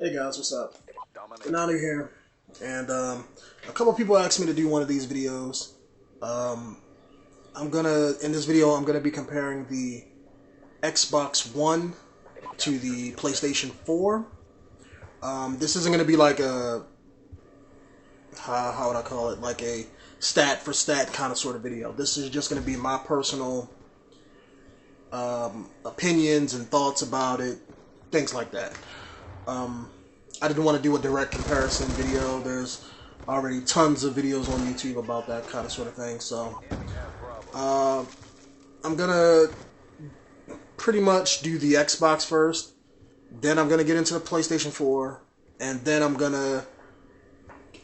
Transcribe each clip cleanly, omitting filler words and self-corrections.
Hey guys, what's up? Denonu here, and a couple people asked me to do one of these videos. In this video, I'm gonna be comparing the Xbox One to the PlayStation 4. This isn't gonna be like a how would I call it? Like a stat for stat kind of sort of video. This is just gonna be my personal opinions and thoughts about it, things like that. I didn't want to do a direct comparison video. There's already tons of videos on YouTube about that kind of sort of thing. So I'm gonna pretty much do the Xbox first, then I'm gonna get into the PlayStation 4, and then I'm gonna,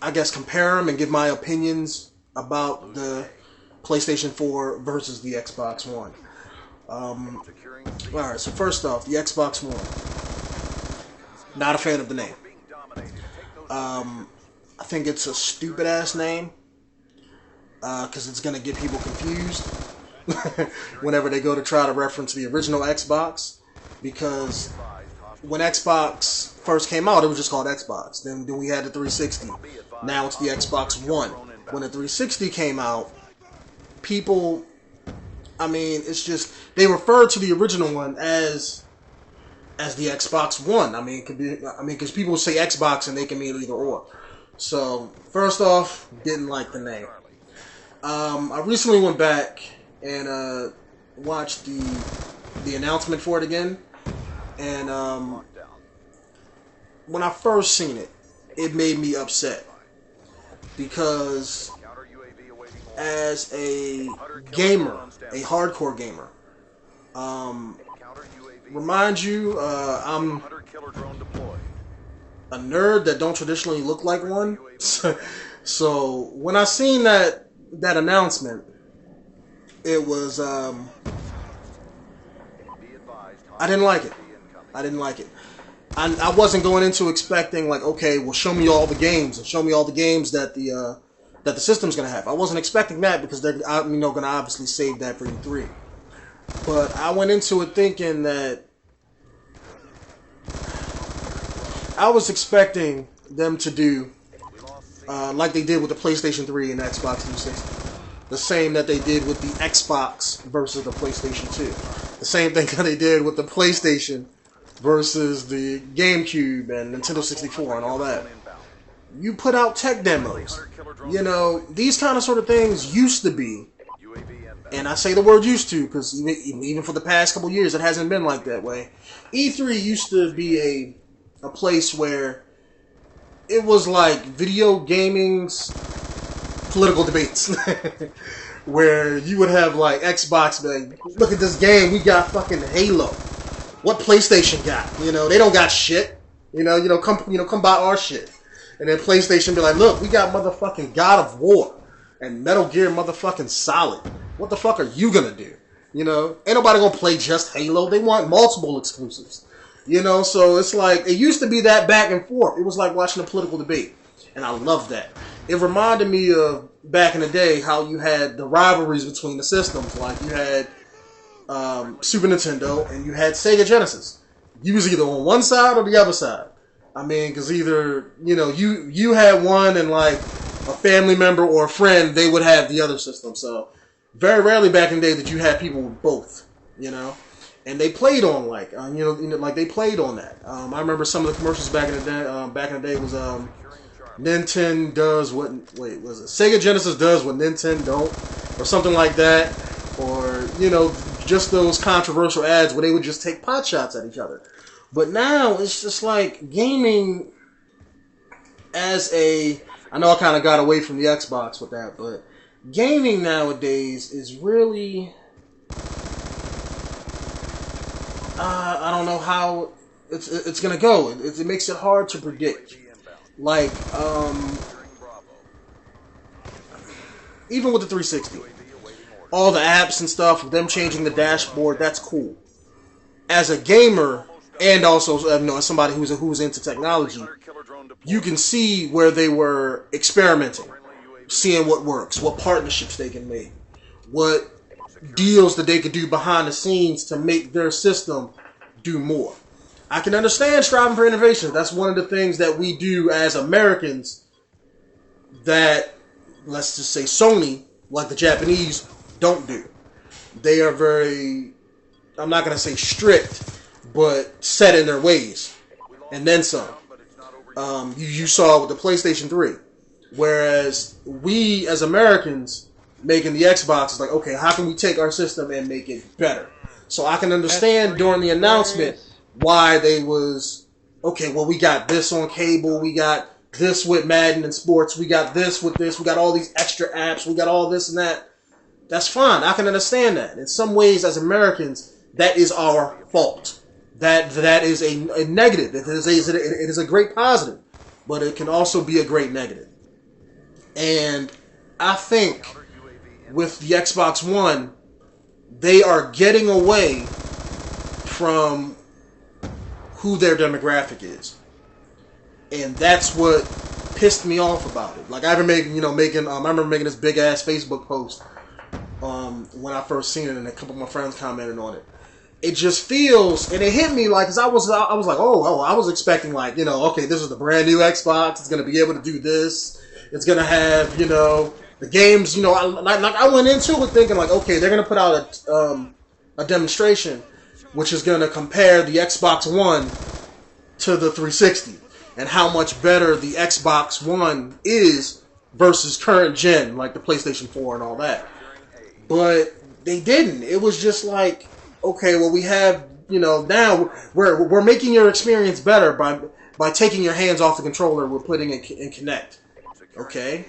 I guess, compare them and give my opinions about the PlayStation 4 versus the Xbox One. Alright, so first off, the Xbox One. Not a fan of the name. I think it's a stupid ass name, because it's going to get people confused whenever they go to try to reference the original Xbox, because when Xbox first came out, it was just called Xbox. Then we had the 360. Now it's the Xbox One. When the 360 came out, people, I mean, it's just, they refer to the original one as the Xbox One. I mean, it could be, because people say Xbox and they can mean either or. So, first off, didn't like the name. I recently went back and watched the announcement for it again, and when I first seen it, it made me upset, because as a gamer, a hardcore gamer, remind you, I'm a nerd that don't traditionally look like one. So when I seen that announcement, it was I didn't like it. I didn't like it. I wasn't going into expecting like, okay, well, show me all the games and show me all the games that the system's gonna have. I wasn't expecting that, because they're gonna obviously save that for E3. But I went into it thinking that I was expecting them to do like they did with the PlayStation 3 and Xbox 360. The same that they did with the Xbox versus the PlayStation 2. The same thing that they did with the PlayStation versus the GameCube and Nintendo 64 and all that. You put out tech demos. You know, these kind of sort of things used to be, and I say the word used to because even for the past couple years it hasn't been like that way. E3 used to be a place where it was like video gaming's political debates, where you would have like Xbox like, look at this game, we got fucking Halo. What PlayStation got? You know, they don't got shit. Come buy our shit. And then PlayStation be like, look, we got motherfucking God of War and Metal Gear motherfucking Solid. What the fuck are you gonna do? You know, ain't nobody gonna play just Halo. They want multiple exclusives. You know, so it's like, it used to be that back and forth. It was like watching a political debate. And I love that. It reminded me of back in the day how you had the rivalries between the systems. Like you had Super Nintendo and you had Sega Genesis. You was either on one side or the other side. I mean, because either, you had one and like a family member or a friend, they would have the other system. So very rarely back in the day that you had people with both, And they played on like, like they played on that. I remember some of the commercials back in the day. Was Nintendo does what? Wait, was it Sega Genesis does what Nintendo don't, or something like that, or just those controversial ads where they would just take pot shots at each other. But now it's just like gaming as I know I kind of got away from the Xbox with that, but gaming nowadays is really. I don't know how it's gonna go. It makes it hard to predict. Like, even with the 360, all the apps and stuff, them changing the dashboard, that's cool. As a gamer, and also as somebody who's into technology, you can see where they were experimenting, seeing what works, what partnerships they can make, what deals that they could do behind the scenes to make their system do more. I can understand striving for innovation. That's one of the things that we do as Americans that, let's just say Sony, like the Japanese, don't do. They are very, I'm not going to say strict, but set in their ways. And then some. You saw with the PlayStation 3. Whereas we, as Americans, making the Xbox is like, okay, how can we take our system and make it better? So I can understand during the announcement why they was, okay, well, we got this on cable, we got this with Madden and sports, we got this with this, we got all these extra apps, we got all this and that. That's fine. I can understand that. In some ways, as Americans, that is our fault. That is a negative. It is a great positive, but it can also be a great negative. And I think with the Xbox One, they are getting away from who their demographic is, and that's what pissed me off about it. Like I remember making this big ass Facebook post when I first seen it, and a couple of my friends commented on it. It just feels, and it hit me like, cause I was like, oh, I was expecting like, okay, this is the brand new Xbox. It's gonna be able to do this. It's gonna have, the games. I went into it thinking like, okay, they're gonna put out a demonstration, which is gonna compare the Xbox One to the 360 and how much better the Xbox One is versus current gen, like the PlayStation 4 and all that. But they didn't. It was just like, okay, well, we have, now we're making your experience better by taking your hands off the controller. We're putting it in Kinect. Okay.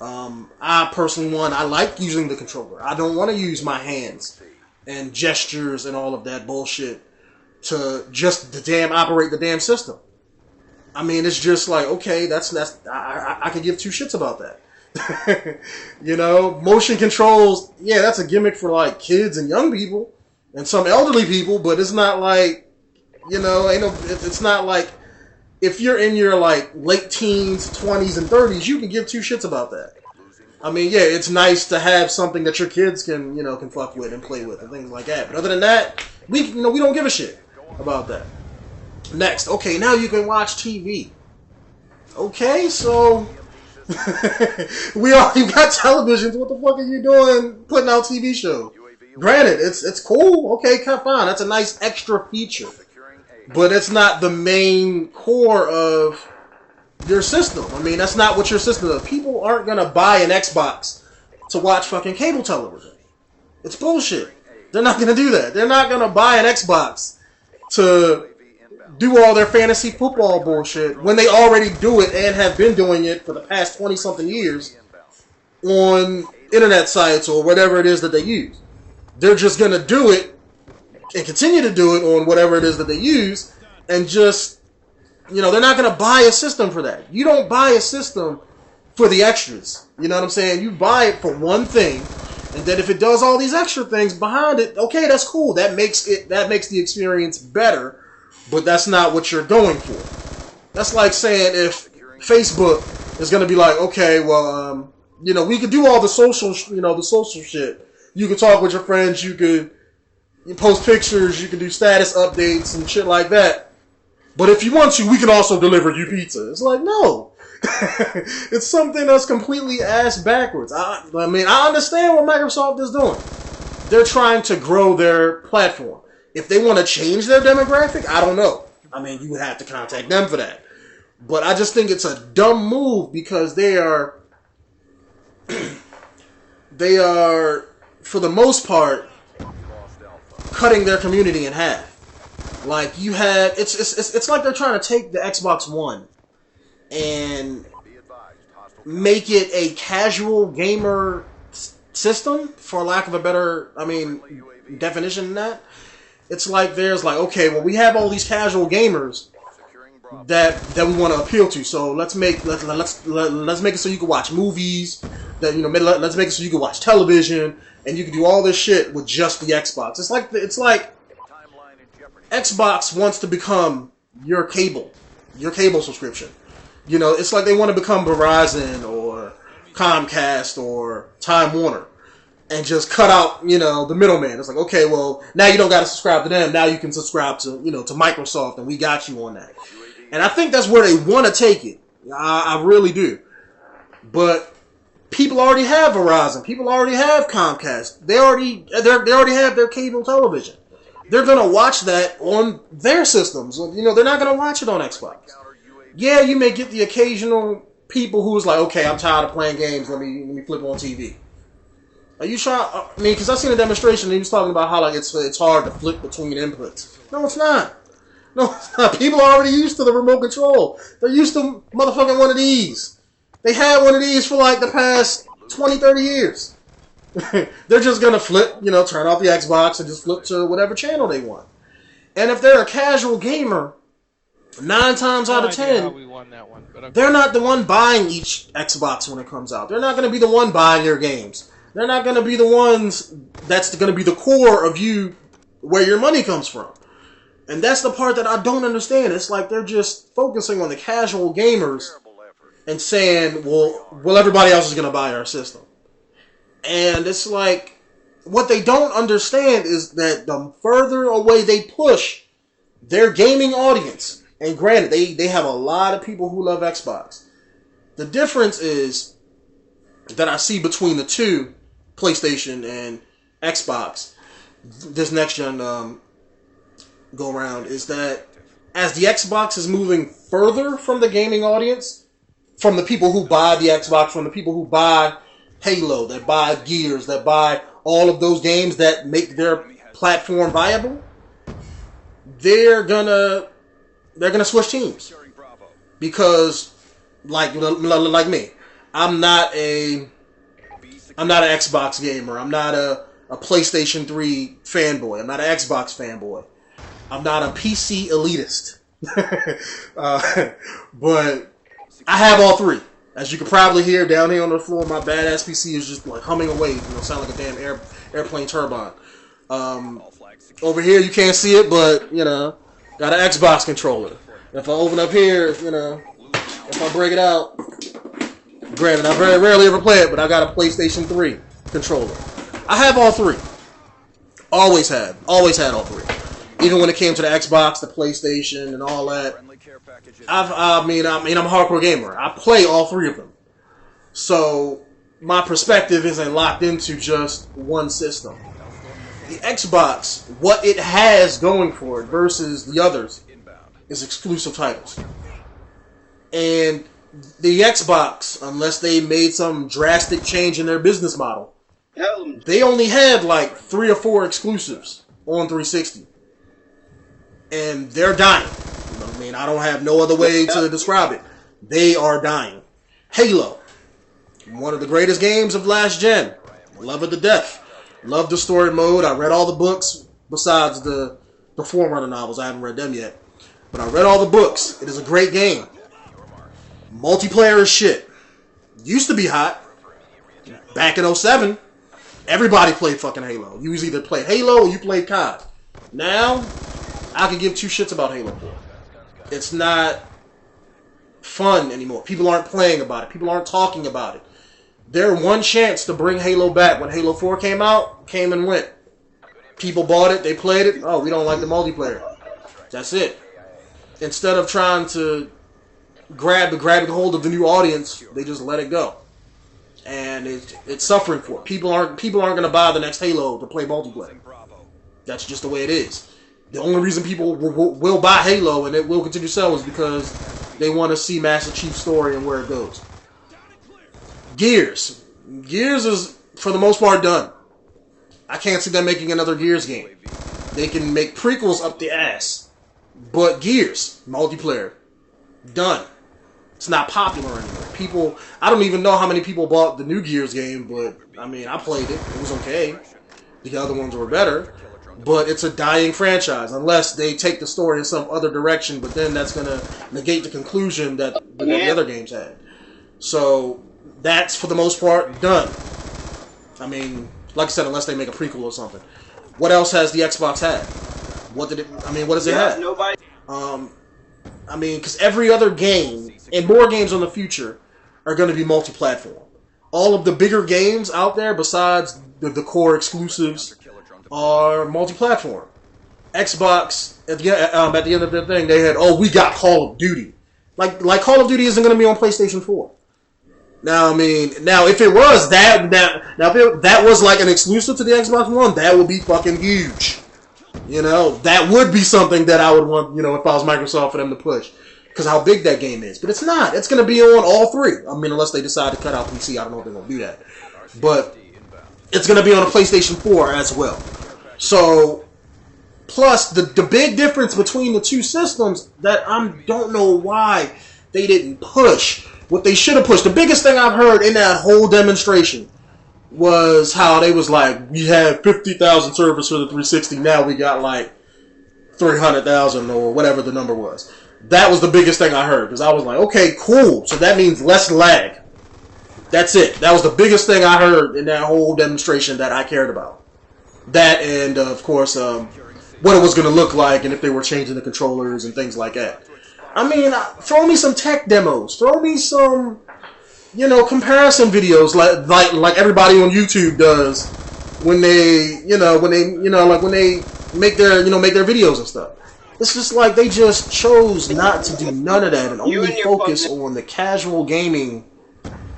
I personally, I like using the controller. I don't want to use my hands and gestures and all of that bullshit to just operate the damn system. I mean, it's just like, okay, I can give two shits about that. Motion controls, yeah, that's a gimmick for like kids and young people and some elderly people, but it's not like, it's not like if you're in your like late teens, 20s, and 30s, you can give two shits about that. I mean, yeah, it's nice to have something that your kids can, can fuck with and play with and things like that. But other than that, we don't give a shit about that. Next, okay, now you can watch TV. Okay, so you got televisions. What the fuck are you doing putting out TV shows? Granted, it's cool. Okay, fine. That's a nice extra feature. But it's not the main core of your system. I mean, that's not what your system is. People aren't going to buy an Xbox to watch fucking cable television. It's bullshit. They're not going to do that. They're not going to buy an Xbox to do all their fantasy football bullshit when they already do it and have been doing it for the past 20-something years on internet sites or whatever it is that they use. They're just going to do it and continue to do it on whatever it is that they use, and just, they're not going to buy a system for that. You don't buy a system for the extras. You know what I'm saying? You buy it for one thing, and then if it does all these extra things behind it, okay, that's cool. That makes the experience better, but that's not what you're going for. That's like saying if Facebook is going to be like, okay, well, we could do all the social shit. You could talk with your friends, you post pictures, you can do status updates and shit like that. But if you want to, we can also deliver you pizza. It's like, no. It's something that's completely ass backwards. I mean, I understand what Microsoft is doing. They're trying to grow their platform. If they want to change their demographic, I don't know. I mean, you would have to contact them for that. But I just think it's a dumb move because they are, for the most part, cutting their community in half. Like you had, it's like they're trying to take the Xbox One and make it a casual gamer system, for lack of a better, definition than that. It's like there's like, okay, well, we have all these casual gamers that we want to appeal to. So let's make it so you can watch movies. Let's make it so you can watch television, and you can do all this shit with just the Xbox. It's like Xbox wants to become your cable subscription. It's like they want to become Verizon or Comcast or Time Warner. and just cut out, you know, the middleman. It's like, okay, well, now you don't got to subscribe to them. Now you can subscribe to, you know, to Microsoft, and we got you on that. And I think that's where they want to take it. I really do. But people already have Verizon. People already have Comcast. They already have their cable television. They're gonna watch that on their systems. You know, they're not gonna watch it on Xbox. Yeah, you may get the occasional people who's like, okay, I'm tired of playing games. Let me flip on TV. Are you trying? I mean, because I seen a demonstration and he was talking about how like it's hard to flip between inputs. No, it's not. No, it's not. People are already used to the remote control. They're used to motherfucking one of these. They had one of these for like the past 20, 30 years. They're just going to flip, you know, turn off the Xbox and just flip to whatever channel they want. And if they're a casual gamer, 9 times out of 10, we won that one, but they're not the one buying each Xbox when it comes out. They're not going to be the one buying your games. They're not going to be the ones that's going to be the core of you, where your money comes from. And that's the part that I don't understand. It's like they're just focusing on the casual gamers and saying, well, everybody else is going to buy our system. And it's like, what they don't understand is that the further away they push their gaming audience, and granted, they have a lot of people who love Xbox. The difference is that I see between the two, PlayStation and Xbox, this next gen go around, is that as the Xbox is moving further from the gaming audience, from the people who buy the Xbox, from the people who buy Halo, that buy Gears, that buy all of those games that make their platform viable, they're gonna switch teams. Because like me, I'm not an Xbox gamer. I'm not a PlayStation 3 fanboy. I'm not an Xbox fanboy. I'm not a PC elitist. But I have all three. As you can probably hear down here on the floor, my badass PC is just like humming away. You know, sound like a damn airplane turbine. Over here you can't see it, but you know, got an Xbox controller. If I open up here, you know, if I break it out, granted I very rarely ever play it, but I got a PlayStation 3 controller. I have all three. Always had all three. Even when it came to the Xbox, the PlayStation, and all that. I mean, I'm a hardcore gamer. I play all three of them. So, my perspective isn't locked into just one system. The Xbox, what it has going for it versus the others, is exclusive titles. And the Xbox, unless they made some drastic change in their business model, they only had like 3 or 4 exclusives on 360. And they're dying. You know what I mean? I don't have no other way to describe it. They are dying. Halo. One of the greatest games of last gen. Love it to death. Love the story mode. I read all the books besides the Forerunner novels. I haven't read them yet. But I read all the books. It is a great game. Multiplayer is shit. Used to be hot. Back in 07, everybody played fucking Halo. You was either played Halo or you played COD. Now, I could give 2 shits about Halo 4. It's not fun anymore. People aren't playing about it. People aren't talking about it. Their one chance to bring Halo back when Halo 4 came out, came and went. People bought it, they played it. Oh, we don't like the multiplayer. That's it. Instead of trying to grab the hold of the new audience, they just let it go. And it's suffering for it. People aren't going to buy the next Halo to play multiplayer. That's just the way it is. The only reason people will buy Halo and it will continue to sell is because they want to see Master Chief's story and where it goes. Gears. Gears is, for the most part, done. I can't see them making another Gears game. They can make prequels up the ass. But Gears, multiplayer, done. It's not popular anymore. I don't even know how many people bought the new Gears game, but, I mean, I played it. It was okay. The other ones were better. But it's a dying franchise, unless they take the story in some other direction, but then that's going to negate the conclusion that the other games had. So, that's, for the most part, done. I mean, like I said, unless they make a prequel or something. What else has the Xbox had? What does it have? Nobody. I mean, because every other game, and more games in the future, are going to be multi-platform. All of the bigger games out there, besides the core exclusives are multi-platform. Xbox at the end of the thing, they had, oh, we got Call of Duty. Like Call of Duty isn't going to be on PlayStation 4. Now, I mean, if it was that was like an exclusive to the Xbox One, that would be fucking huge. You know, that would be something that I would want, you know, if I was Microsoft, for them to push. Because how big that game is. But it's not. It's going to be on all three. I mean, unless they decide to cut out PC. I don't know if they're going to do that. But it's going to be on a PlayStation 4 as well. So, plus, the big difference between the two systems that I don't know why they didn't push. What they should have pushed. The biggest thing I've heard in that whole demonstration was how they was like, we had 50,000 servers for the 360. Now we got like 300,000 or whatever the number was. That was the biggest thing I heard, because I was like, okay, cool. So that means less lag. That's it. That was the biggest thing I heard in that whole demonstration that I cared about. That and, of course, what it was going to look like and if they were changing the controllers and things like that. I mean, throw me some tech demos. Throw me some, you know, comparison videos like everybody on YouTube does when they make their videos and stuff. It's just like they just chose not to do none of that and only focus on the casual gaming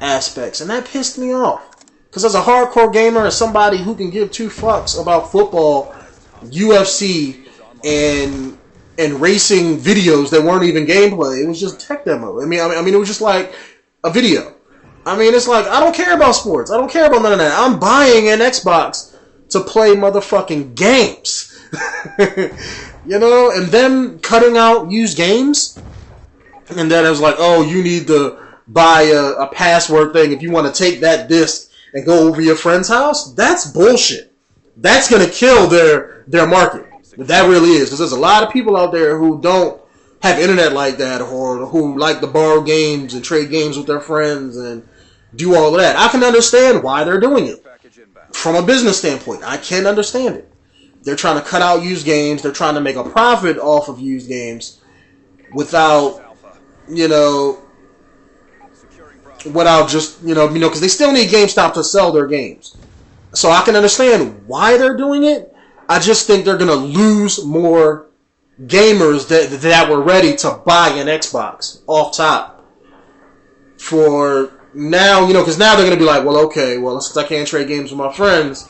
aspects, and that pissed me off. Because as a hardcore gamer, as somebody who can give two fucks about football, UFC, and racing videos that weren't even gameplay, it was just tech demo. I mean, it was just like a video. I mean, it's like, I don't care about sports. I don't care about none of that. I'm buying an Xbox to play motherfucking games. You know, and them cutting out used games, and then it was like, oh, you need to buy a password thing if you want to take that disc and go over your friend's house. That's bullshit. That's going to kill their market. That really is, because there's a lot of people out there who don't have internet like that, or who like to borrow games and trade games with their friends and do all of that. I can understand why they're doing it. From a business standpoint, I can understand it. They're trying to cut out used games. They're trying to make a profit off of used games without just, because they still need GameStop to sell their games. So I can understand why they're doing it. I just think they're going to lose more gamers that were ready to buy an Xbox off top for now, because now they're going to be like, well, okay, well, since I can't trade games with my friends,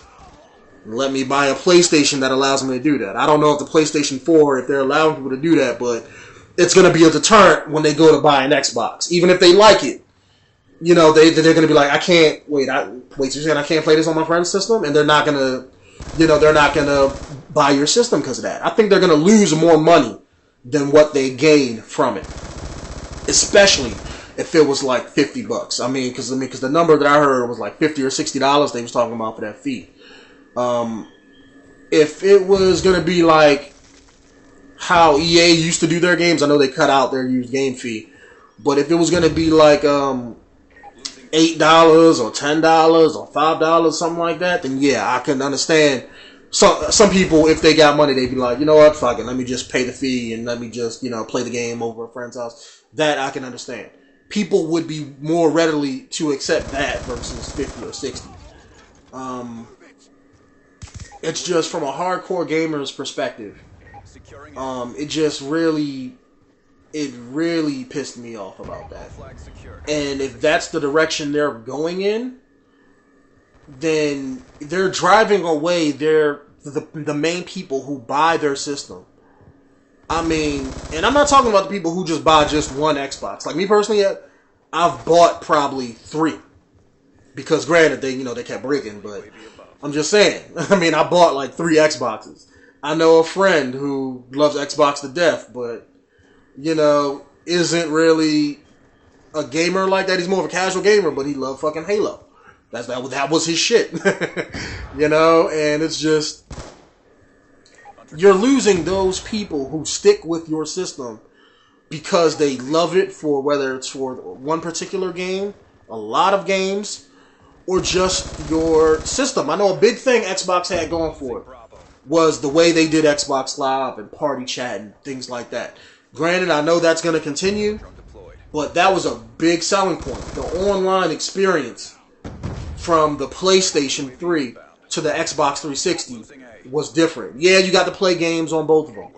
let me buy a PlayStation that allows me to do that. I don't know if the PlayStation 4, if they're allowing people to do that, but it's going to be a deterrent when they go to buy an Xbox. Even if they like it, they're going to be like, I can't, so you're saying I can't play this on my friend's system? And they're not going to, buy your system because of that. I think they're going to lose more money than what they gain from it. Especially if it was like $50. I mean, because the number that I heard was like $50 or $60 they was talking about for that fee. If it was going to be like how EA used to do their games, I know they cut out their used game fee, but if it was going to be like $8 or $10 or $5, something like that, then yeah, I can understand. Some people, if they got money, they'd be like, you know what, fuck it, let me just pay the fee and let me just, play the game over a friend's house. That I can understand. People would be more readily to accept that versus 50 or 60. It's just from a hardcore gamer's perspective. It really pissed me off about that. And if that's the direction they're going in, then they're driving away the main people who buy their system. I mean, and I'm not talking about the people who just buy just one Xbox. Like me personally, I've bought probably 3. Because granted, they kept breaking, but I'm just saying. I mean, I bought like 3 Xboxes. I know a friend who loves Xbox to death, but, isn't really a gamer like that. He's more of a casual gamer, but he loved fucking Halo. That was his shit. And it's just, you're losing those people who stick with your system because they love it for, whether it's for one particular game, a lot of games, or just your system. I know a big thing Xbox had going for it was the way they did Xbox Live and party chat and things like that. Granted, I know that's going to continue, but that was a big selling point. The online experience from the PlayStation 3 to the Xbox 360 was different. Yeah, you got to play games on both of them.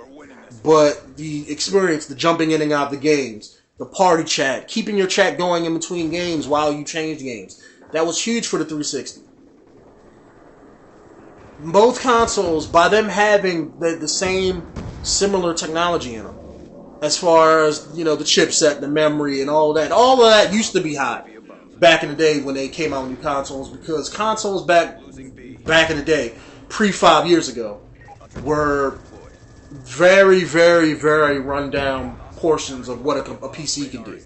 But the experience, the jumping in and out of the games, the party chat, keeping your chat going in between games while you change games, that was huge for the 360. Both consoles, by them having the same similar technology in them, as far as, you know, the chipset, the memory, and all of that used to be hot back in the day when they came out with new consoles, because consoles back in the day, pre 5 years ago, were very, very, very rundown portions of what a PC can do.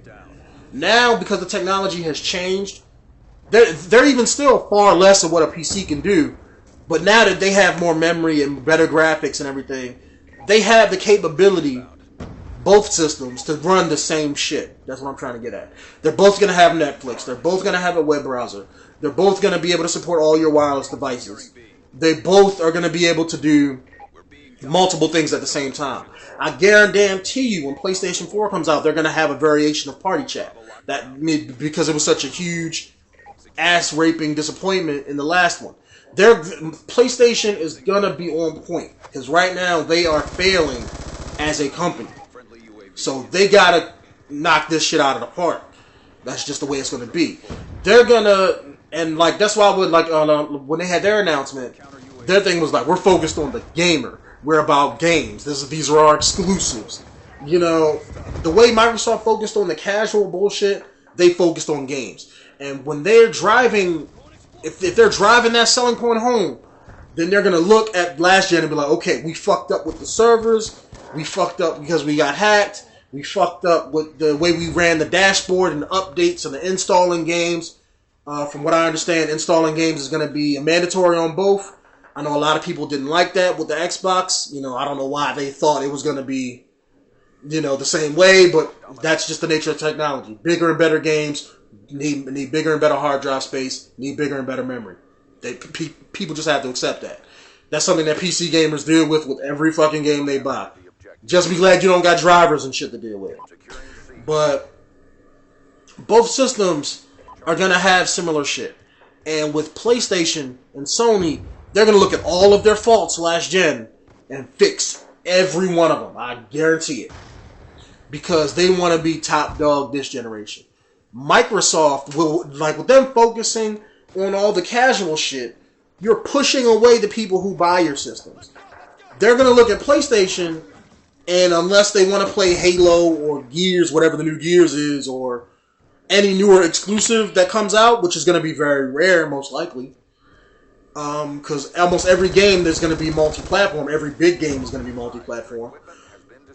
Now, because the technology has changed, they're even still far less of what a PC can do, but now that they have more memory and better graphics and everything, they have the capability, both systems, to run the same shit. That's what I'm trying to get at. They're both going to have Netflix. They're both going to have a web browser. They're both going to be able to support all your wireless devices. They both are going to be able to do multiple things at the same time. I guarantee you, when PlayStation 4 comes out, they're going to have a variation of party chat. Because it was such a huge ass-raping disappointment in the last one. PlayStation is going to be on point, because right now they are failing as a company. So they got to knock this shit out of the park. That's just the way it's going to be. They're going to, and like, that's why when they had their announcement, their thing was like, we're focused on the gamer. We're about games. These are our exclusives. You know, the way Microsoft focused on the casual bullshit, they focused on games. And when they're driving, if they're driving that selling point home, then they're going to look at last gen and be like, okay, we fucked up with the servers. We fucked up because we got hacked. We fucked up with the way we ran the dashboard and the updates and the installing games. From what I understand, installing games is going to be mandatory on both. I know a lot of people didn't like that with the Xbox. You know, I don't know why they thought it was going to be, you know, the same way, but that's just the nature of technology. Bigger and better games need bigger and better hard drive space, need bigger and better memory. People just have to accept that. That's something that PC gamers deal with every fucking game they buy. Just be glad you don't got drivers and shit to deal with. But both systems are going to have similar shit. And with PlayStation and Sony, they're going to look at all of their faults last gen and fix every one of them. I guarantee it. Because they want to be top dog this generation. Microsoft will, like with them focusing on all the casual shit, you're pushing away the people who buy your systems. They're going to look at PlayStation, and unless they want to play Halo or Gears, whatever the new Gears is, or any newer exclusive that comes out, which is going to be very rare, most likely. Because almost every game there's going to be multi-platform. Every big game is going to be multi-platform.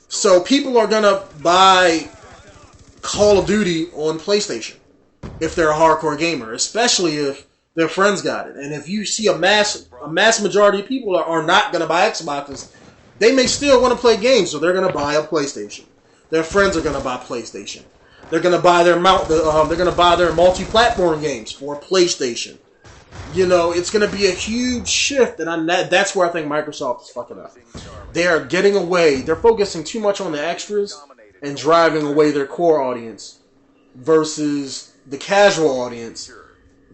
So people are going to buy Call of Duty on PlayStation if they're a hardcore gamer, especially if their friends got it. And if you see a mass majority of people are not going to buy Xboxes, they may still want to play games, so they're going to buy a PlayStation. Their friends are going to buy PlayStation. They're going to buy their multi-platform games for PlayStation. You know, it's going to be a huge shift, and that's where I think Microsoft is fucking up. They are getting away. They're focusing too much on the extras and driving away their core audience versus the casual audience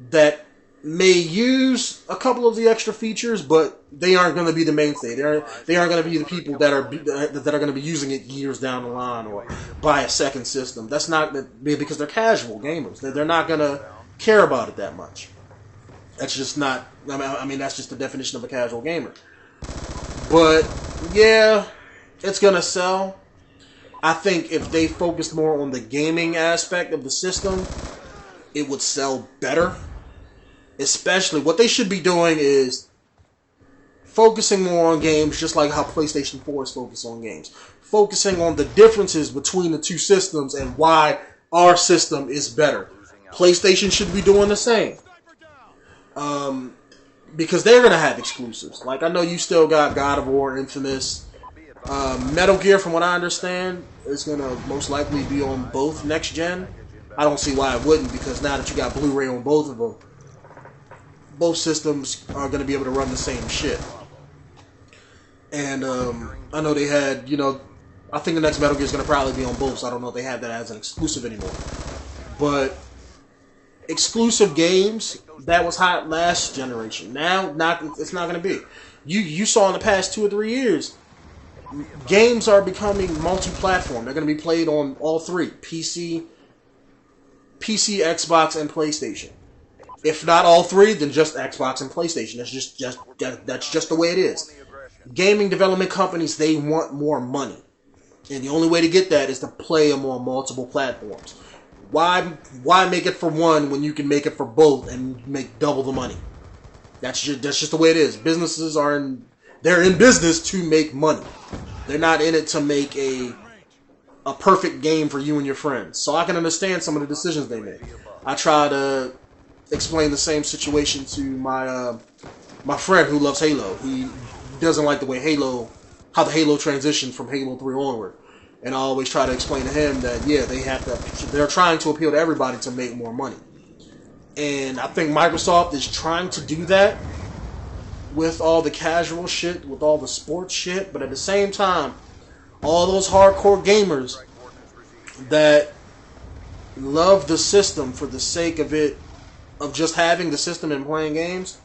that may use a couple of the extra features, but they aren't going to be the mainstay. They aren't going to be the people that are going to be using it years down the line or buy a second system. That's not because they're casual gamers. They're not going to care about it that much. That's just not. I mean, that's just the definition of a casual gamer. But yeah, it's going to sell. I think if they focused more on the gaming aspect of the system, it would sell better. Especially, what they should be doing is focusing more on games, just like how PlayStation 4 is focused on games. Focusing on the differences between the two systems and why our system is better. PlayStation should be doing the same. Because they're going to have exclusives. Like, I know you still got God of War, Infamous. Metal Gear, from what I understand, is going to most likely be on both next gen. I don't see why it wouldn't, because now that you got Blu-ray on both of them, both systems are going to be able to run the same shit. And I know they had, I think the next Metal Gear is going to probably be on both, so I don't know if they have that as an exclusive anymore. But exclusive games that was hot last generation. Now, it's not going to be. You saw in the past 2 or 3 years, games are becoming multi-platform. They're going to be played on all three: PC, Xbox, and PlayStation. If not all three, then just Xbox and PlayStation. That's just the way it is. Gaming development companies, they want more money, and the only way to get that is to play them on multiple platforms. Why make it for one when you can make it for both and make double the money? That's just the way it is. Businesses they're in business to make money. They're not in it to make a perfect game for you and your friends. So I can understand some of the decisions they make. I try to explain the same situation to my friend who loves Halo. He doesn't like the way how the Halo transitioned from Halo 3 onward. And I always try to explain to him that, yeah, they're trying to appeal to everybody to make more money. And I think Microsoft is trying to do that with all the casual shit, with all the sports shit, but at the same time, all those hardcore gamers that love the system for the sake of just having the system and playing games,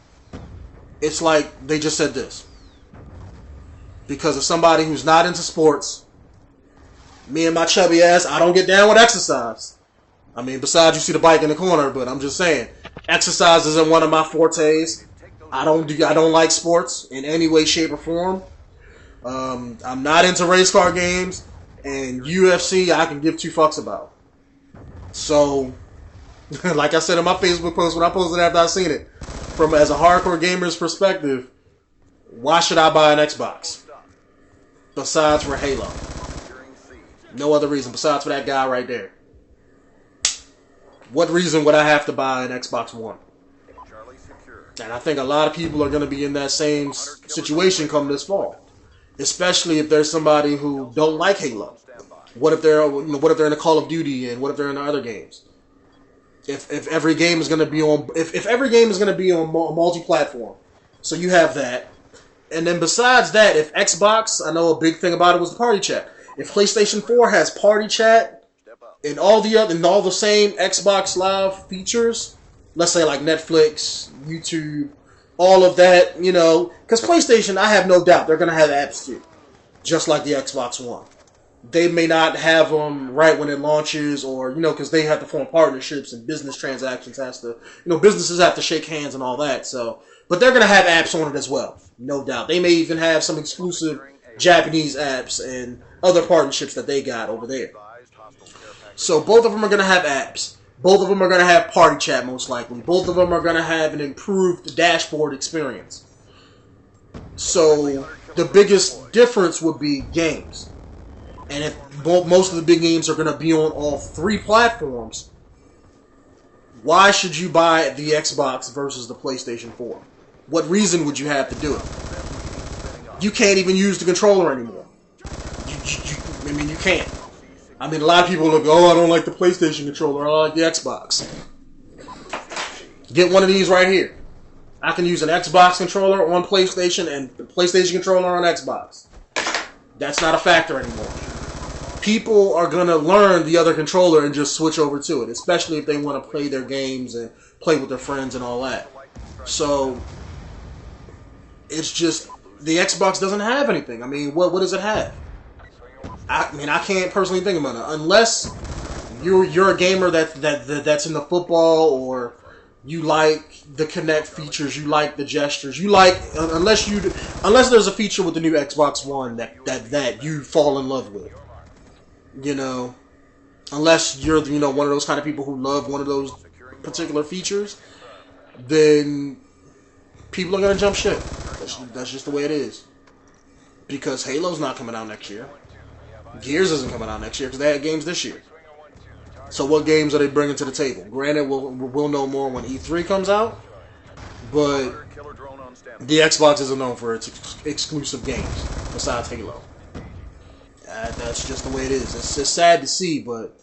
it's like they just said this. Because of somebody who's not into sports, me and my chubby ass, I don't get down with exercise. I mean, besides you see the bike in the corner, but I'm just saying, exercise isn't one of my fortes. I don't like sports in any way, shape, or form. I'm not into race car games, and UFC I can give 2 fucks about. So, like I said in my Facebook post when I posted after I seen it, as a hardcore gamer's perspective, why should I buy an Xbox? Besides for Halo. No other reason besides for that guy right there. What reason would I have to buy an Xbox One? And I think a lot of people are going to be in that same situation come this fall. Especially if there's somebody who don't like Halo. What if they're in a Call of Duty, and what if they're in the other games? If every game is going to be on multi-platform, so you have that, and then besides that, if Xbox, I know a big thing about it was the party chat. If PlayStation 4 has party chat and all the same Xbox Live features, let's say like Netflix, YouTube, all of that, because PlayStation, I have no doubt they're going to have apps too, just like the Xbox One. They may not have them right when it launches, or, because they have to form partnerships and business transactions businesses have to shake hands and all that, so, but they're going to have apps on it as well, no doubt. They may even have some exclusive Japanese apps and other partnerships that they got over there. So both of them are going to have apps. Both of them are going to have party chat, most likely. Both of them are going to have an improved dashboard experience. So the biggest difference would be games. And if most of the big games are going to be on all 3 platforms, why should you buy the Xbox versus the PlayStation 4? What reason would you have to do it? You can't even use the controller anymore. You can't. I mean, a lot of people look, I don't like the PlayStation controller, I like the Xbox. Get one of these right here. I can use an Xbox controller on PlayStation and the PlayStation controller on Xbox. That's not a factor anymore. People are going to learn the other controller and just switch over to it, especially if they want to play their games and play with their friends and all that. So, it's just, the Xbox doesn't have anything. I mean, what does it have? I can't personally think about it. Unless you're a gamer that's into football, or you like the Kinect features, you like the gestures, unless there's a feature with the new Xbox One that you fall in love with. Unless you're one of those kind of people who love one of those particular features, then people are gonna jump ship. That's just the way it is. Because Halo's not coming out next year. Gears isn't coming out next year because they had games this year. So what games are they bringing to the table? Granted, we'll know more when E3 comes out, but the Xbox isn't known for its exclusive games besides Halo. That's just the way it is. It's sad to see, but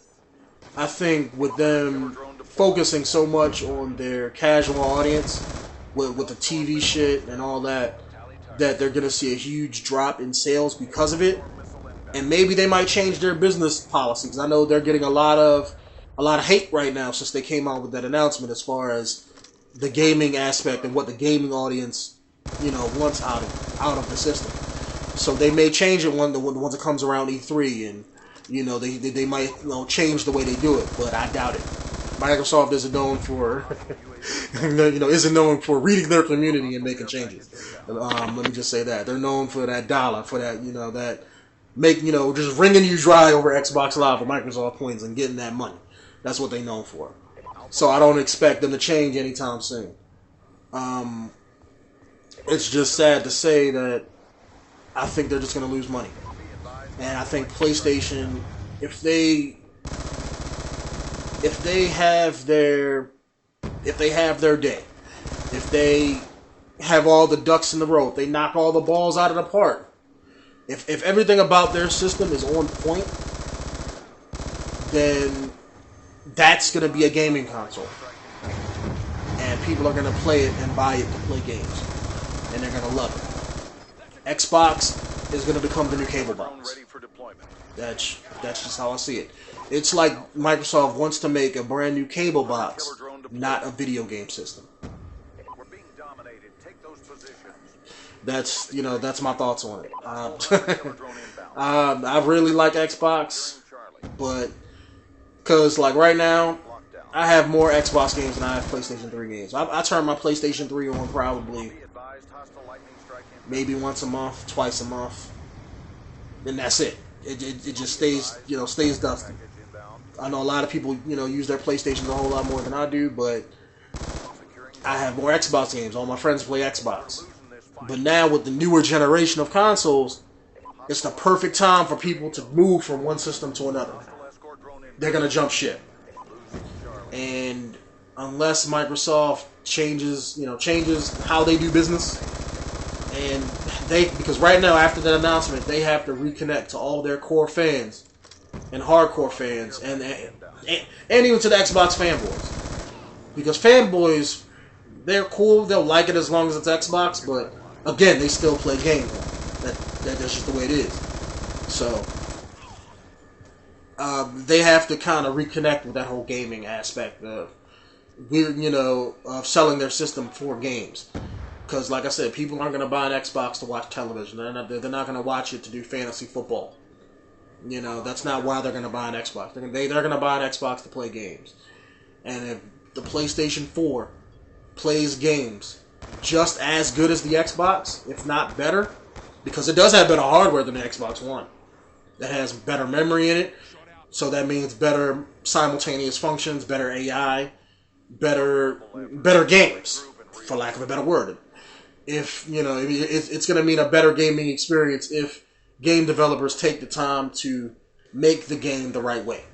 I think with them focusing so much on their casual audience, with the TV shit and all that they're going to see a huge drop in sales because of it. And maybe they might change their business policy, because I know they're getting a lot of a lot of hate right now since they came out with that announcement as far as the gaming aspect and what the gaming audience, wants out of the system. So they may change it once it comes around E3, and they might change the way they do it, but I doubt it. Microsoft isn't known for isn't known for reading their community and making changes. Let me just say that they're known for that dollar, for that that just wringing you dry over Xbox Live or Microsoft points and getting that money. That's what they're known for. So I don't expect them to change anytime soon. It's just sad to say that I think they're just going to lose money. And I think PlayStation, if they have their day, if they have all the ducks in the row, if they knock all the balls out of the park, if everything about their system is on point, then that's going to be a gaming console. And people are going to play it and buy it to play games. And they're going to love it. Xbox is going to become the new cable box. That's just how I see it. It's like Microsoft wants to make a brand new cable box, not a video game system. That's my thoughts on it. I really like Xbox, but because like right now, I have more Xbox games than I have PlayStation 3 games. I turn my PlayStation 3 on probably maybe once a month, twice a month, and that's it. It just stays dusty. I know a lot of people use their PlayStations a whole lot more than I do, but I have more Xbox games. All my friends play Xbox. But now with the newer generation of consoles, it's the perfect time for people to move from one system to another. They're gonna jump ship, and unless Microsoft changes how they do business, and because right now after that announcement they have to reconnect to all their core fans and hardcore fans and even to the Xbox fanboys, because fanboys, they're cool, they'll like it as long as it's Xbox, but again, they still play games. That's just the way it is. So they have to kind of reconnect with that whole gaming aspect of of selling their system for games. Because, like I said, people aren't going to buy an Xbox to watch television. They're not going to watch it to do fantasy football. That's not why they're going to buy an Xbox. They're going to buy an Xbox to play games. And if the PlayStation 4 plays games just as good as the Xbox, if not better, because it does have better hardware than the Xbox One. That has better memory in it, so that means better simultaneous functions, better AI, better games, for lack of a better word. If it's going to mean a better gaming experience if game developers take the time to make the game the right way.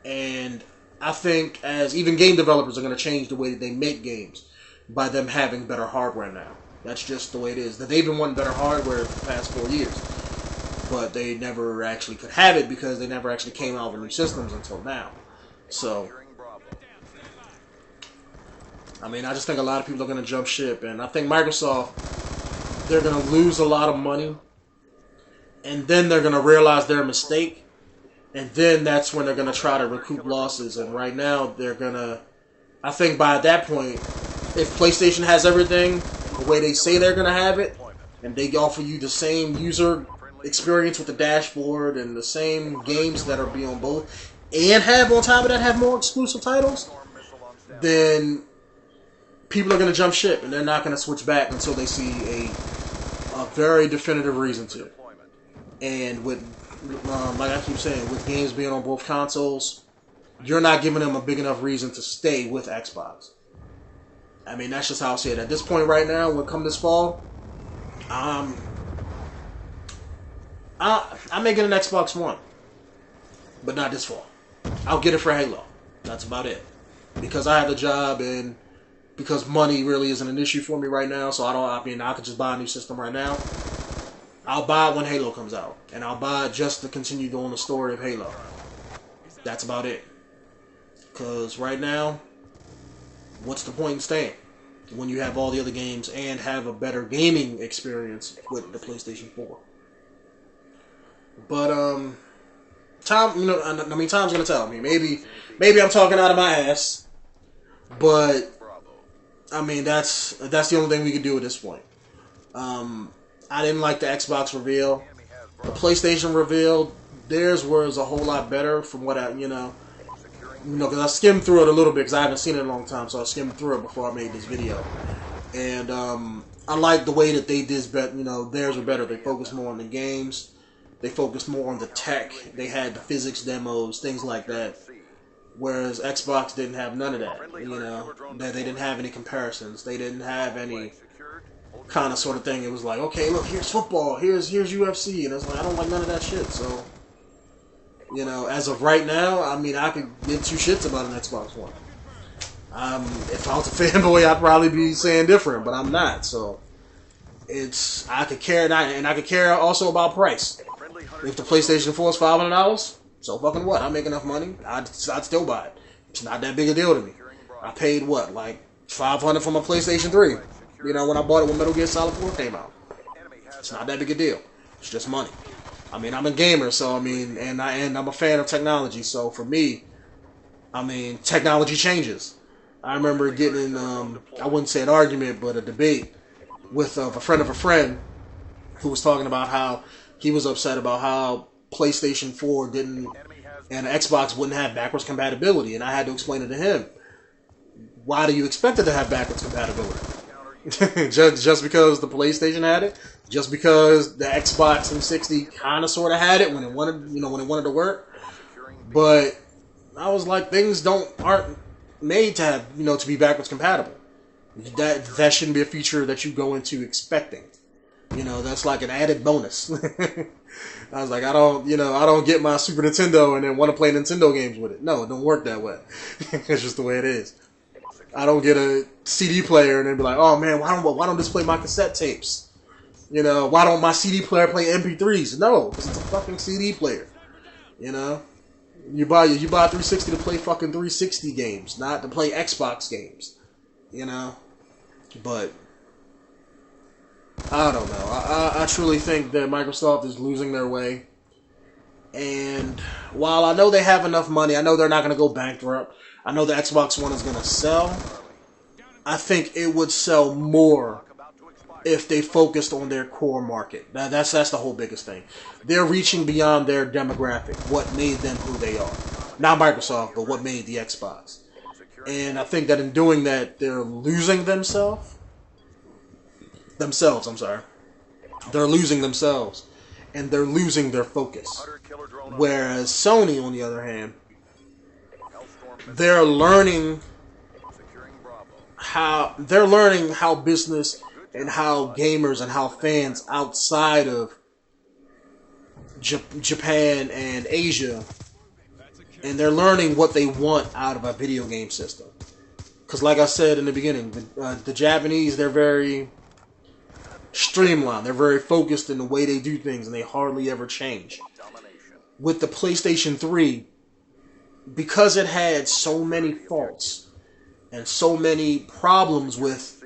And I think as even game developers are going to change the way that they make games by them having better hardware now. That's just the way it is. That they've been wanting better hardware for the past 4 years, but they never actually could have it because they never actually came out with new systems until now. So I just think a lot of people are going to jump ship, and I think Microsoft, they're going to lose a lot of money, and then they're going to realize their mistake, and then that's when they're going to try to recoup losses. And right now, I think by that point, if PlayStation has everything the way they say they're going to have it, and they offer you the same user experience with the dashboard and the same games that are be on both, and have on top of that have more exclusive titles, then people are going to jump ship, and they're not going to switch back until they see a very definitive reason to. And with, like I keep saying, with games being on both consoles, you're not giving them a big enough reason to stay with Xbox. That's just how I see it. At this point right now, when come this fall, I may get an Xbox One, but not this fall. I'll get it for Halo. That's about it. Because I have a job and because money really isn't an issue for me right now, so I could just buy a new system right now. I'll buy it when Halo comes out, and I'll buy it just to continue doing the story of Halo. That's about it. Because right now, what's the point in staying when you have all the other games and have a better gaming experience with the PlayStation 4? But time, you know, I mean, time's gonna tell me. Maybe I'm talking out of my ass, but I mean, that's the only thing we can do at this point. I didn't like the Xbox reveal. The PlayStation reveal, theirs was a whole lot better from what because I skimmed through it a little bit because I haven't seen it in a long time, so I skimmed through it before I made this video. And I like the way that they did, theirs were better. They focused more on the games. They focused more on the tech. They had the physics demos, things like that. Whereas Xbox didn't have none of that. They didn't have any comparisons. They didn't have any kind of sort of thing. It was like, okay, look, here's football, here's UFC, and it's like, I don't like none of that shit. So, as of right now, I mean, I could give two shits about an Xbox One. If I was a fanboy, I'd probably be saying different, but I'm not. So, I could care, and I could care also about price. If the PlayStation 4 is $500, so fucking what? I make enough money, I'd still buy it. It's not that big a deal to me. I paid what, like $500 for my PlayStation 3. When I bought it when Metal Gear Solid 4 came out. It's not that big a deal. It's just money. I mean, I'm a gamer, so I mean, and I'm a fan of technology. So for me, I mean, technology changes. I remember getting in, I wouldn't say an argument, but a debate with a friend of a friend who was talking about how he was upset about how PlayStation 4 didn't, and Xbox wouldn't have backwards compatibility, and I had to explain it to him. Why do you expect it to have backwards compatibility? just because the PlayStation had it, just because the Xbox 360 kind of sort of had it when it wanted to work. But I was like, things aren't made to have to be backwards compatible. That shouldn't be a feature that you go into expecting. That's like an added bonus. I was like, I don't get my Super Nintendo and then want to play Nintendo games with it. No, it don't work that way. It's just the way it is. I don't get a CD player and then be like, oh man, why don't this play my cassette tapes? Why don't my CD player play MP3s? No, because it's a fucking CD player. You buy 360 to play fucking 360 games, not to play Xbox games. But I don't know. I truly think that Microsoft is losing their way. And while I know they have enough money, I know they're not going to go bankrupt. I know the Xbox One is going to sell. I think it would sell more if they focused on their core market. That's the whole biggest thing. They're reaching beyond their demographic, what made them who they are. Not Microsoft, but what made the Xbox. And I think that in doing that, they're losing themselves. I'm sorry. They're losing themselves. And they're losing their focus. Whereas Sony, on the other hand, they're learning how business and how gamers and how fans outside of Japan and Asia, and they're learning what they want out of a video game system. Because like I said in the beginning, the Japanese, they're very streamlined. They're very focused in the way they do things, and they hardly ever change. With the PlayStation 3, because it had so many faults and so many problems with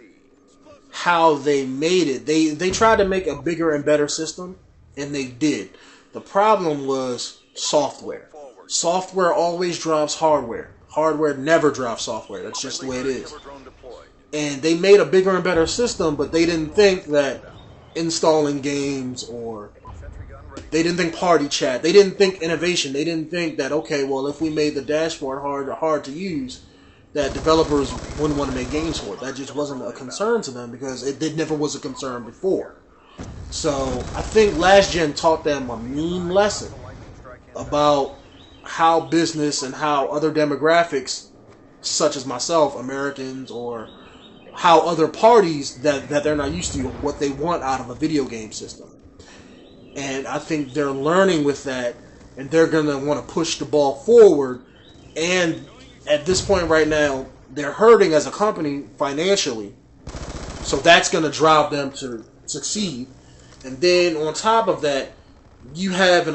how they made it, they tried to make a bigger and better system, and they did. The problem was software. Software always drives hardware. Hardware never drives software. That's just the way it is. And they made a bigger and better system, but they didn't think that installing games, or they didn't think party chat, they didn't think innovation, they didn't think that, okay, well, if we made the dashboard hard to use, that developers wouldn't want to make games for it. That just wasn't a concern to them because it never was a concern before. So I think last gen taught them a mean lesson about how business and how other demographics, such as myself, Americans, or how other parties that they're not used to, what they want out of a video game system. And I think they're learning with that, and they're going to want to push the ball forward. And at this point right now, they're hurting as a company financially. So that's going to drive them to succeed. And then on top of that, you have a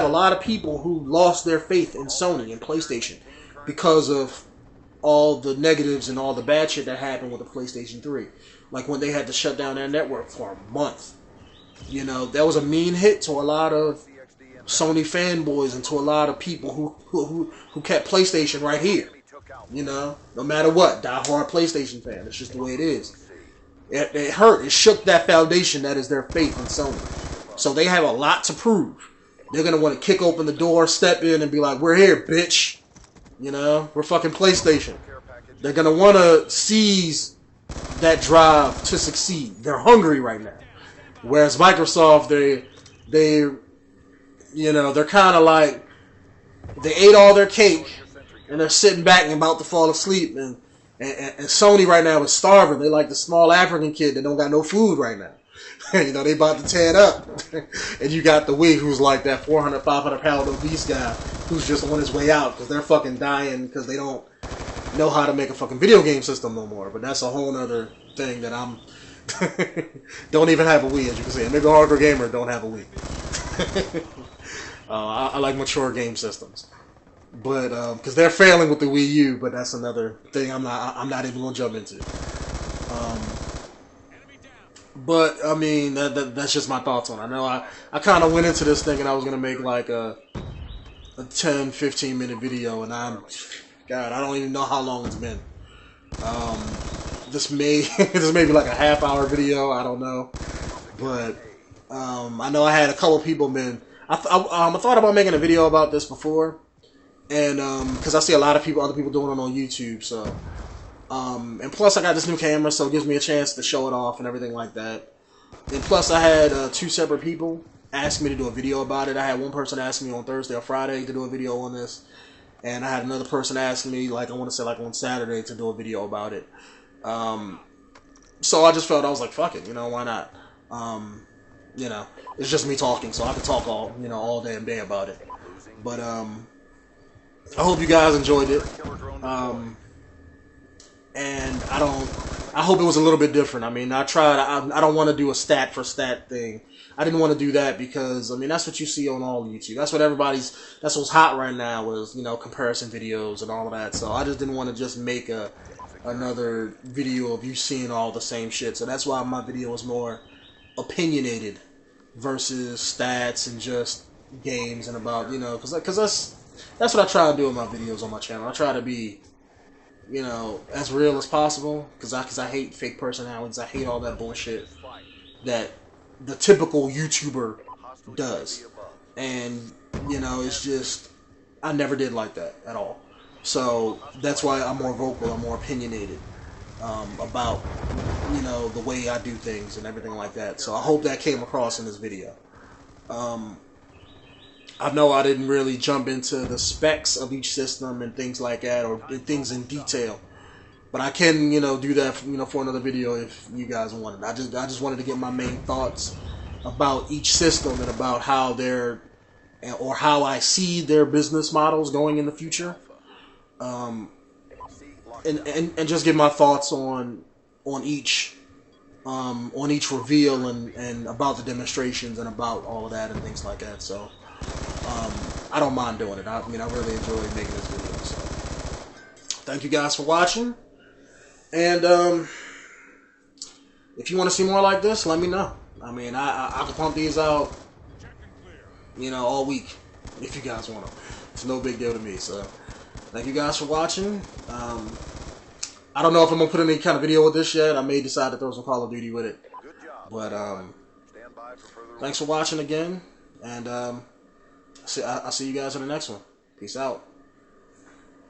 lot of people who lost their faith in Sony and PlayStation because of all the negatives and all the bad shit that happened with the PlayStation 3. Like when they had to shut down their network for a month. That was a mean hit to a lot of Sony fanboys and to a lot of people who kept PlayStation right here. You know, no matter what, die-hard PlayStation fan. It's just the way it is. It hurt. It shook that foundation that is their faith in Sony. So they have a lot to prove. They're going to want to kick open the door, step in, and be like, we're here, bitch. You know, we're fucking PlayStation. They're going to want to seize that drive to succeed. They're hungry right now. Whereas Microsoft, they you know, they're kind of like, they ate all their cake, and they're sitting back and about to fall asleep. And Sony right now is starving. They like the small African kid that don't got no food right now. You know, they about to tear it up. And you got the Wii, who's like that 400, 500 pound obese guy who's just on his way out because they're fucking dying because they don't know how to make a fucking video game system no more. But that's a whole other thing that I'm don't even have a Wii, as you can see. Maybe a hardcore gamer don't have a Wii. I like mature game systems, but because they're failing with the Wii U, but that's another thing I'm not even gonna jump into. But I mean that's just my thoughts on it. I know I kind of went into this thinking I was gonna make like a 10-15 minute video, and I don't even know how long it's been. This may be like a half-hour video. I don't know, but I know I had a couple people been. I thought about making a video about this before, and because I see a lot of other people doing it on YouTube. So, and plus I got this new camera, so it gives me a chance to show it off and everything like that. And plus I had 2 separate people ask me to do a video about it. I had one person ask me on Thursday or Friday to do a video on this, and I had another person ask me, like I want to say like on Saturday, to do a video about it. So I just felt, I was like, fuck it, you know, why not? You know, it's just me talking, so I can talk all damn day about it. But I hope you guys enjoyed it. And I hope it was a little bit different. I mean, I don't want to do a stat for stat thing. I didn't want to do that because, I mean, that's what you see on all YouTube. That's what's hot right now is, you know, comparison videos and all of that. So I just didn't want to just make another video of you seeing all the same shit. So that's why my video was more opinionated versus stats and just games and about, you know, because that's what I try to do in my videos on my channel. I try to be, you know, as real as possible because I hate fake personalities. I hate all that bullshit that the typical YouTuber does. And, you know, it's just, I never did like that at all. So that's why I'm more vocal, I'm more opinionated about, you know, the way I do things and everything like that. So I hope that came across in this video. I know I didn't really jump into the specs of each system and things like that, or things in detail. But I can, you know, do that, you know, for another video if you guys wanted. I just wanted to get my main thoughts about each system and about how how I see their business models going in the future. And just give my thoughts on each reveal and about the demonstrations and about all of that and things like that. So I don't mind doing it. I mean, I really enjoy making this video. So thank you guys for watching. And if you want to see more like this, let me know. I mean, I can pump these out, you know, all week if you guys want them. It's no big deal to me. So thank you guys for watching. I don't know if I'm going to put any kind of video with this yet. I may decide to throw some Call of Duty with it. But thanks for watching again. And I'll see you guys in the next one. Peace out.